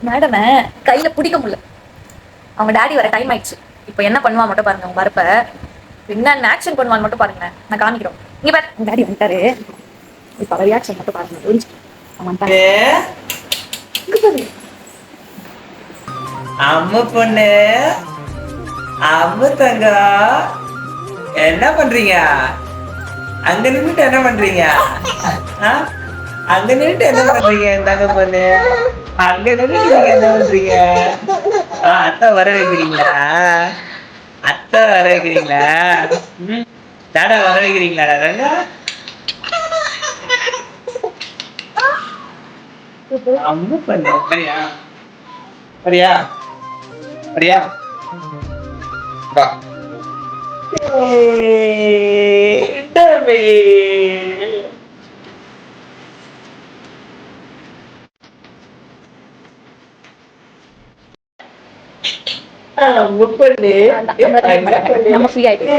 Madam கையில பிடிக்க முடியல. அவங்க டாடி வர டைம் ஆயிடுச்சு. இப்போ என்ன பண்ணுவா மட்டும் பாருங்க. அவங்க வரப்ப என்ன ஆக்ஷன் பண்ணுவான்னு மட்டும் பாருங்க. நான் காமிக்கிறோம். இங்க பாரு, உங்க டாடி வந்துட்டாரு. இப்போ அவர் ரியாக்ஷன் மட்டும் பாருங்க. அம்மா பொண்ணு, அம்மா தங்க, என்ன பண்றீங்க? அங்க நின்றுட்டு என்ன பண்றீங்க? அங்க நின்றுட்டு என்ன பண்றீங்க? தங்க பொண்ணு, அங்க நின்றுட்டு நீங்க என்ன பண்றீங்க? அத்தை வர வைக்கிறீங்களா? அத்தை வர வைக்கிறீங்களா? தாடா வர வைக்கிறீங்களா? தங்க அம்மா பொண்ணு, வரியா வரியா வரியா? நம்ம ஃப்ரீ ஆயிட்டு